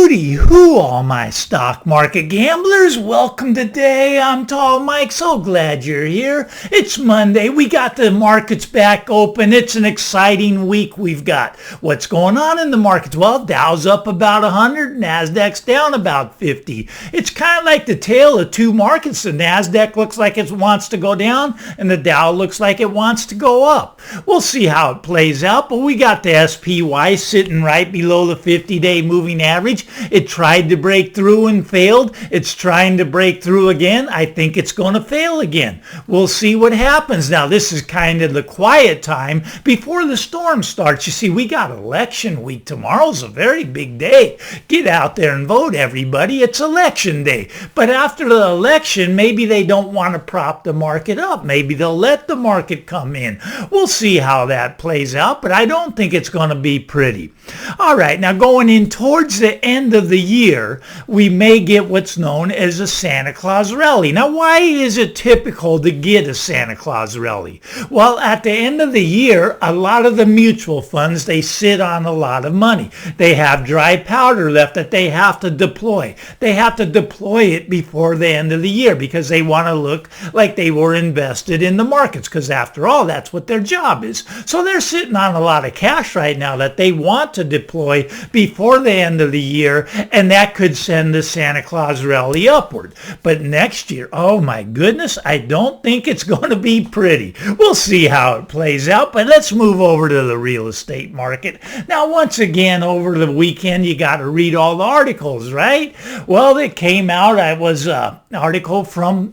Hooty hoo, all my stock market gamblers. Welcome today. I'm Tall Mike. So glad you're here. It's Monday. We got the markets back open. It's an exciting week we've got. What's going on in the markets? Well, Dow's up about 100. NASDAQ's down about 50. It's kind of like the tale of two markets. The NASDAQ looks like it wants to go down and the Dow looks like it wants to go up. We'll see how it plays out, but we got the SPY sitting right below the 50-day moving average. It tried to break through and failed. It's trying to break through again. I think it's going to fail again. We'll see what happens. Now, this is kind of the quiet time before the storm starts. You see, we got election week. Tomorrow's a very big day. Get out there and vote, everybody. It's election day. But after the election, maybe they don't want to prop the market up. Maybe they'll let the market come in. We'll see how that plays out, but I don't think it's going to be pretty. All right, now going in towards the end of the year, we may get what's known as a Santa Claus rally. Now, why is it typical to get a Santa Claus rally? Well, at the end of the year, a lot of the mutual funds, they sit on a lot of money. They have dry powder left that they have to deploy. They have to deploy it before the end of the year because they want to look like they were invested in the markets, because after all, that's what their job is. So they're sitting on a lot of cash right now that they want to deploy before the end of the year, and that could send the Santa Claus rally upward. But next year, oh my goodness, I don't think it's going to be pretty. We'll see how it plays out, but let's move over to the real estate market. Now, once again, over the weekend, you got to read all the articles, right? Well, it came out, it was an article from,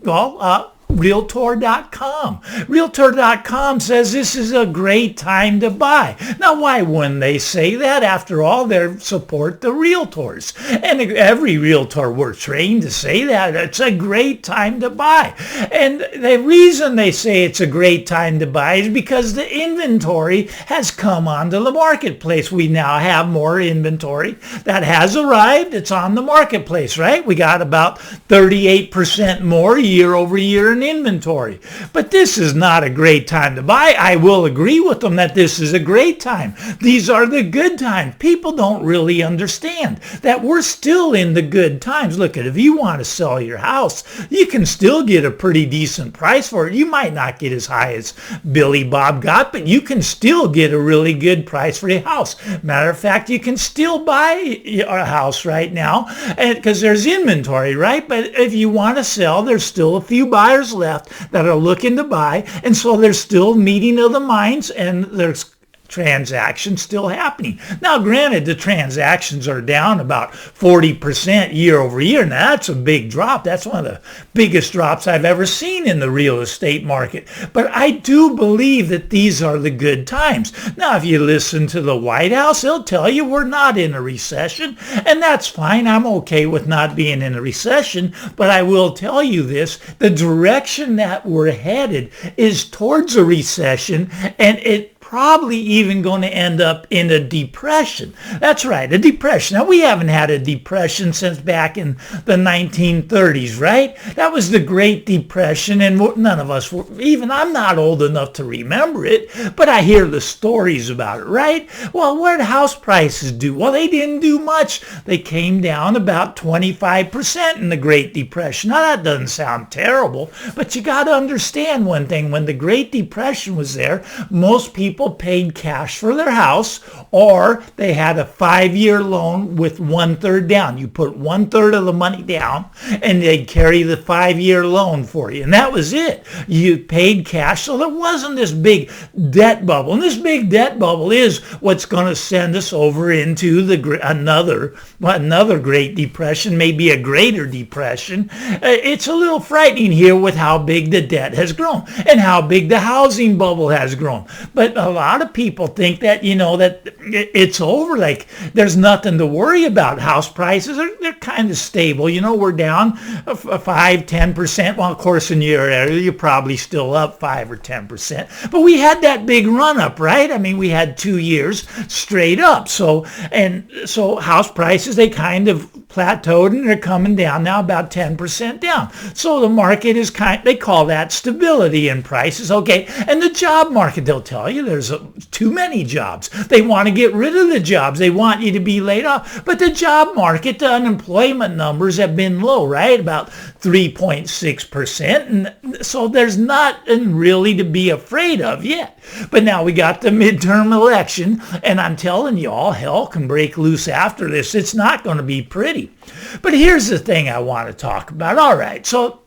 Realtor.com. Realtor.com says this is a great time to buy. Now, why wouldn't they say that? After all, they support the realtors. And every realtor, we're trained to say that. It's a great time to buy. And the reason they say it's a great time to buy is because the inventory has come onto the marketplace. We now have more inventory that has arrived. It's on the marketplace, right? We got about 38% more year over year in inventory. But this is not a great time to buy. I will agree with them that this is a great time. These are the good times. People don't really understand that we're still in the good times. Look, if you want to sell your house, you can still get a pretty decent price for it. You might not get as high as Billy Bob got, but you can still get a really good price for your house. Matter of fact, you can still buy a house right now because there's inventory, right? But if you want to sell, there's still a few buyers left that are looking to buy, and so there's still meeting of the minds, and there's transactions still happening. Now, granted, the transactions are down about 40% year over year. Now, that's a big drop. That's one of the biggest drops I've ever seen in the real estate market. But I do believe that these are the good times. Now, if you listen to the White House, they'll tell you we're not in a recession, and that's fine. I'm okay with not being in a recession, but I will tell you this, the direction that we're headed is towards a recession, and it probably even going to end up in a depression. That's right, a depression. Now, we haven't had a depression since back in the 1930s, right? That was the Great Depression, and none of us were, even I'm not old enough to remember it, but I hear the stories about it, right? Well, what did house prices do? Well, they didn't do much. They came down about 25% in the Great Depression. Now, that doesn't sound terrible, but you got to understand one thing. When the Great Depression was there, most people paid cash for their house, or they had a 5-year loan with 1/3 down. You put 1/3 of the money down and they'd carry the 5-year loan for you. And that was it. You paid cash. So there wasn't this big debt bubble. And this big debt bubble is what's going to send us over into another Great Depression, maybe a greater depression. It's a little frightening here with how big the debt has grown and how big the housing bubble has grown. But a lot of people think that, that it's over, like there's nothing to worry about. House prices they're kind of stable. We're down 5-10%. Well, of course, in your area, you're probably still up 5 or 10%. But we had that big run up, right? I mean, we had 2 years straight up. So house prices, they kind of plateaued and they're coming down now about 10% down. So the market is they call that stability in prices. Okay. And the job market, they'll tell you there's too many jobs. They want to get rid of the jobs. They want you to be laid off. But the job market, the unemployment numbers have been low, right? About 3.6%. And so there's nothing really to be afraid of yet. But now we got the midterm election, and I'm telling you, all hell can break loose after this. It's not going to be pretty. But here's the thing I want to talk about. All right, so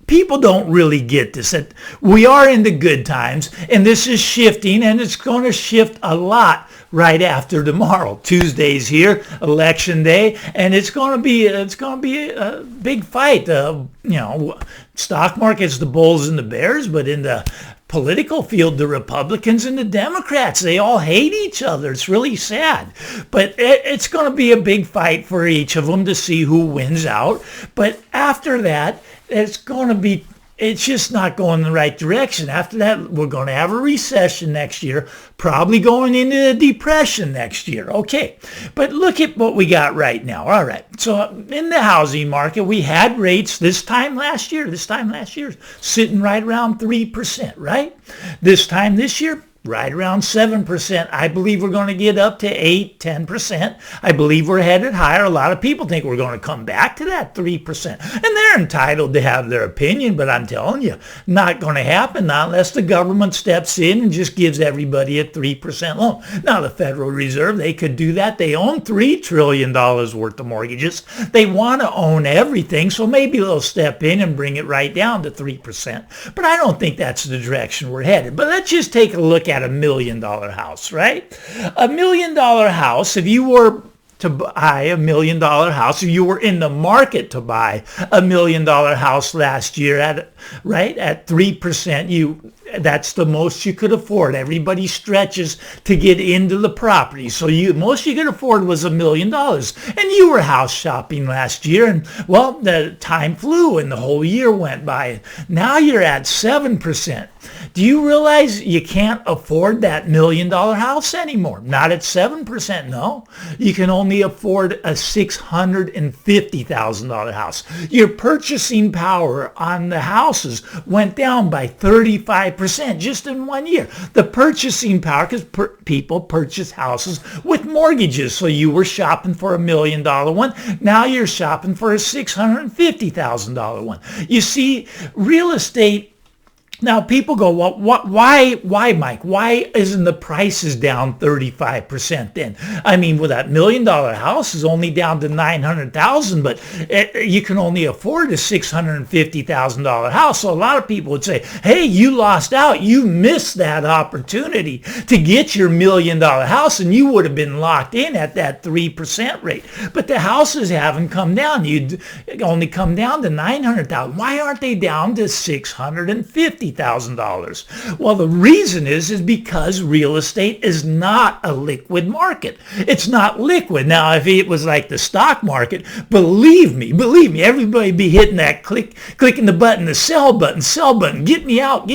people don't really get this, that we are in the good times, and this is shifting, and it's going to shift a lot right after tomorrow. Tuesday's here, election day, and it's going to be a big fight. Stock market's the bulls and the bears, but in the political field, the Republicans and the Democrats, they all hate each other. It's really sad. But it's going to be a big fight for each of them to see who wins out. But after that, it's just not going in the right direction. After that, we're going to have a recession next year, probably going into a depression next year. Okay, but look at what we got right now. All right, so in the housing market, we had rates this time last year, sitting right around 3%, right? This time this year, right around 7%. I believe we're going to get up to 8, 10%. I believe we're headed higher. A lot of people think we're going to come back to that 3%. And they're entitled to have their opinion, but I'm telling you, not going to happen not unless the government steps in and just gives everybody a 3% loan. Now, the Federal Reserve, they could do that. They own $3 trillion worth of mortgages. They want to own everything, so maybe they'll step in and bring it right down to 3%. But I don't think that's the direction we're headed. But let's just take a look at $1 million house, right? $1 million house, if you were to buy $1 million house, if you were in the market to buy $1 million house last year at 3%, that's the most you could afford. Everybody stretches to get into the property. So most you could afford was $1 million. And you were house shopping last year, and well, the time flew and the whole year went by. Now you're at 7%. Do you realize you can't afford that $1 million house anymore? Not at 7%, no. You can only afford a $650,000 house. Your purchasing power on the houses went down by 35% just in 1 year. The purchasing power, because people purchase houses with mortgages. So you were shopping for $1 million one. Now you're shopping for a $650,000 one. You see, real estate. Now, people go, well, why, Mike? Why isn't the prices down 35% then? I mean, well, that $1 million house is only down to $900,000, but you can only afford a $650,000 house. So a lot of people would say, hey, you lost out. You missed that opportunity to get your $1 million house, and you would have been locked in at that 3% rate. But the houses haven't come down. You'd only come down to $900,000. Why aren't they down to $650,000? Well, the reason is because real estate is not a liquid market. It's not liquid. Now, if it was like the stock market, believe me, everybody be hitting that clicking the button, the sell button, get me out.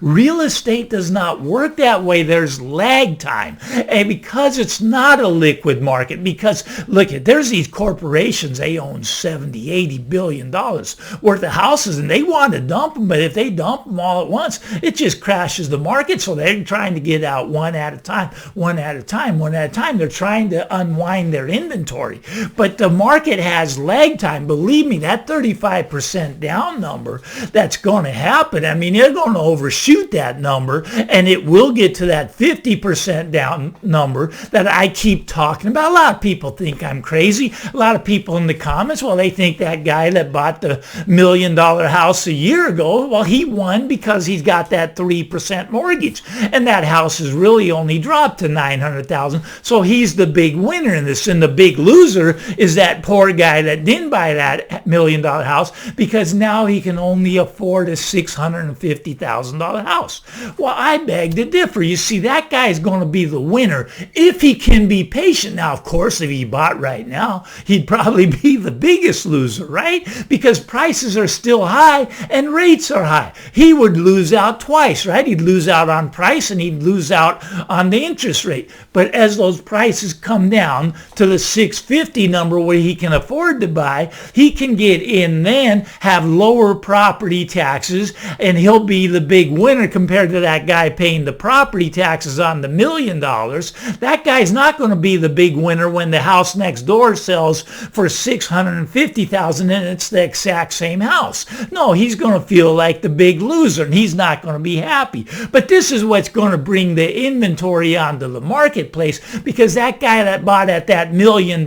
Real estate does not work that way. There's lag time. And because it's not a liquid market, because look, there's these corporations, they own $70, $80 billion worth of houses, and they want to dump them, but if they dump them all at once, it just crashes the market. So they're trying to get out one at a time. They're trying to unwind their inventory. But the market has lag time. Believe me, that 35% down number, that's going to happen. I mean, they're going to overshoot that number, and it will get to that 50% down number that I keep talking about. A lot of people think I'm crazy. A lot of people in the comments, well, they think that guy that bought the $1 million house a year ago, well, he won because he's got that 3% mortgage, and that house has really only dropped to $900,000. So he's the big winner in this, and the big loser is that poor guy that didn't buy that $1 million house because now he can only afford a $650,000 house. Well, I beg to differ. You see, that guy is going to be the winner if he can be patient. Now, of course, if he bought right now, he'd probably be the biggest loser, right? Because prices are still high and rates are high. He would lose out twice, right? He'd lose out on price and he'd lose out on the interest rate. But as those prices come down to the 650 number where he can afford to buy, he can get in then, have lower property taxes, and he'll be the big winner compared to that guy paying the property taxes on the $1 million. That guy's not going to be the big winner when the house next door sells for $650,000 and it's the exact same house. No, he's going to feel like the big loser and he's not going to be happy. But this is what's going to bring the inventory onto the marketplace, because that guy that bought at that $1 million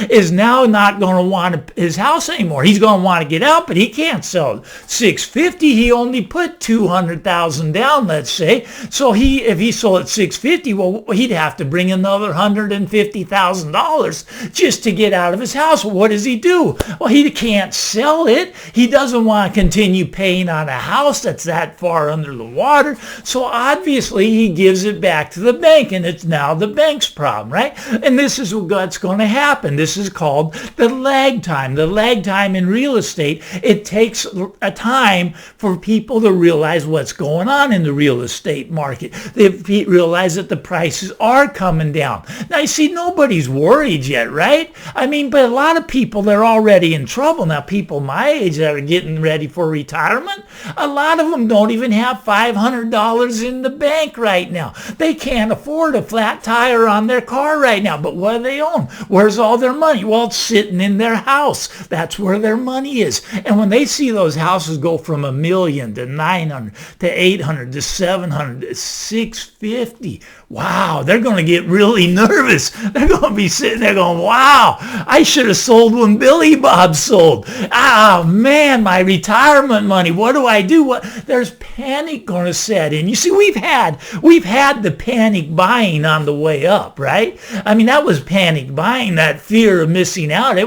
is now not going to want his house anymore. He's going to want to get out, but he can't sell $650,000. He only put $200,000 down, let's say. So if he sold at $650,000, well, he'd have to bring another $150,000 just to get out of his house. Well, what does he do? Well, he can't sell it. He doesn't want to continue paying on a house that's that far under the water. So obviously he gives it back to the bank, and it's now the bank's problem, right? And this is what's going to happen. This is called the lag time. The lag time in real estate, it takes a time for people to realize what's going on in the real estate market. They realize that the prices are coming down. Now, you see, nobody's worried yet, right? I mean, but a lot of people, they're already in trouble. Now, people my age that are getting ready for retirement, a lot of them don't even have $500 in the bank right now. They can't afford a flat tire on their car right now. But what do they own? Where's all their money? Well, it's sitting in their house. That's where their money is. And when they see those houses go from $1 million to $900 to $800 to $700 to $650, wow, they're going to get really nervous. They're going to be sitting there going, wow, I should have sold when Billy Bob sold. Ah, man, my retirement money. What do I do? There's panic going to set in. You see, we've had the panic buying on the way up, right? I mean, that was panic buying, that fear of missing out.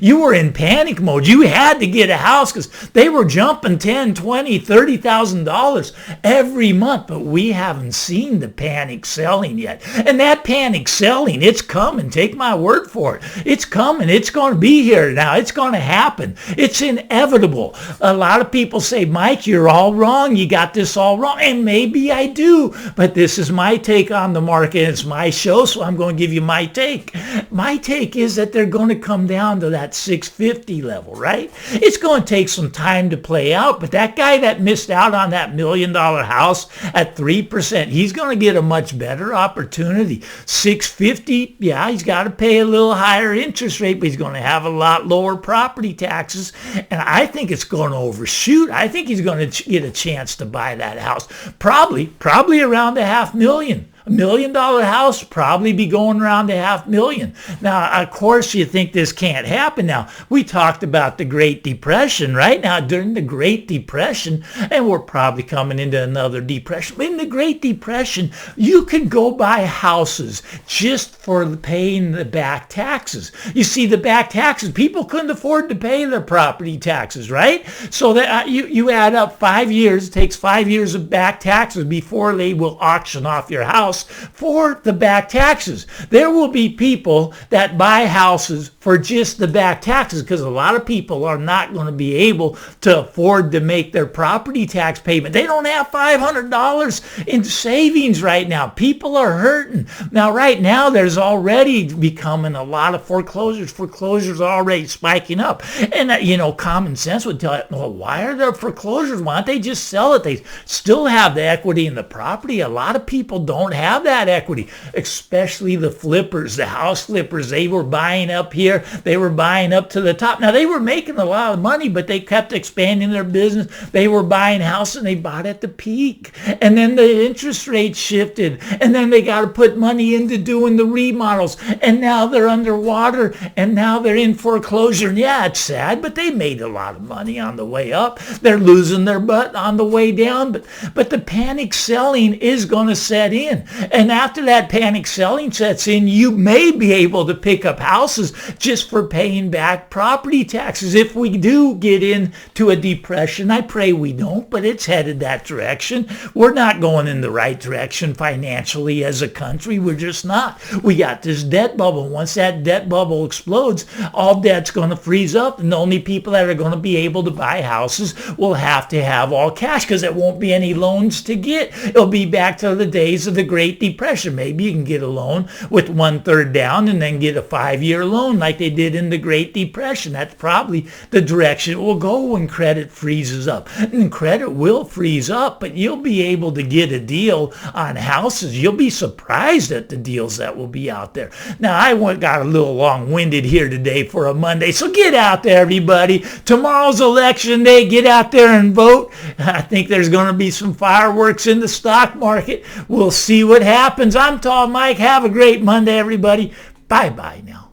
You were in panic mode. You had to get a house because they were jumping $10,000, $20,000, $30,000 every month. But we haven't seen the panic selling yet. And that panic selling, it's coming. Take my word for it. It's coming. It's going to be here now. It's going to happen. It's inevitable. A lot of people say, Mike, you're all wrong. You got this all wrong. And maybe I do. But this is my take on the market. It's my show, so I'm going to give you my take. My take is that they're going to come down to that 650 level, right? It's going to take some time to play out, but that guy that missed out on that $1 million house at 3%, he's going to get a much better opportunity. 650, yeah, he's got to pay a little higher interest rate, but he's going to have a lot lower property taxes, and I think it's going to overshoot. I think he's going to get a chance to buy that house, probably around $500,000. $1 million house probably be going around to $500,000. Now, of course, you think this can't happen. Now, we talked about the Great Depression, right? Now, during the Great Depression, and we're probably coming into another depression. In the Great Depression, you could go buy houses just for paying the back taxes. You see, the back taxes, people couldn't afford to pay their property taxes, right? So that you add up 5 years, it takes 5 years of back taxes before they will auction off your house for the back taxes. There will be people that buy houses for just the back taxes because a lot of people are not going to be able to afford to make their property tax payment. They don't have $500 in savings right now. People are hurting. Now, right now, there's already becoming a lot of foreclosures. Foreclosures are already spiking up. And, common sense would tell you, well, why are there foreclosures? Why don't they just sell it? They still have the equity in the property. A lot of people don't have that equity, especially the flippers, the house flippers. They were buying up here. They were buying up to the top. Now, they were making a lot of money, but they kept expanding their business. They were buying houses, and they bought at the peak. And then the interest rate shifted, and then they got to put money into doing the remodels, and now they're underwater, and now they're in foreclosure. And yeah, it's sad, but they made a lot of money on the way up. They're losing their butt on the way down, but the panic selling is going to set in. And after that panic selling sets in, you may be able to pick up houses just for paying back property taxes. If we do get into a depression, I pray we don't, but it's headed that direction. We're not going in the right direction financially as a country. We're just not. We got this debt bubble. Once that debt bubble explodes, all debt's going to freeze up, and the only people that are going to be able to buy houses will have to have all cash because there won't be any loans to get. It'll be back to the days of the Great Depression. Maybe you can get a loan with 1/3 down and then get a 5-year loan like they did in the Great Depression. That's probably the direction it will go when credit freezes up. And credit will freeze up, but you'll be able to get a deal on houses. You'll be surprised at the deals that will be out there. Now, I got a little long-winded here today for a Monday, so get out there, everybody. Tomorrow's election day. Get out there and vote. I think there's going to be some fireworks in the stock market. We'll see what happens. I'm Tall Mike. Have a great Monday, everybody. Bye-bye now.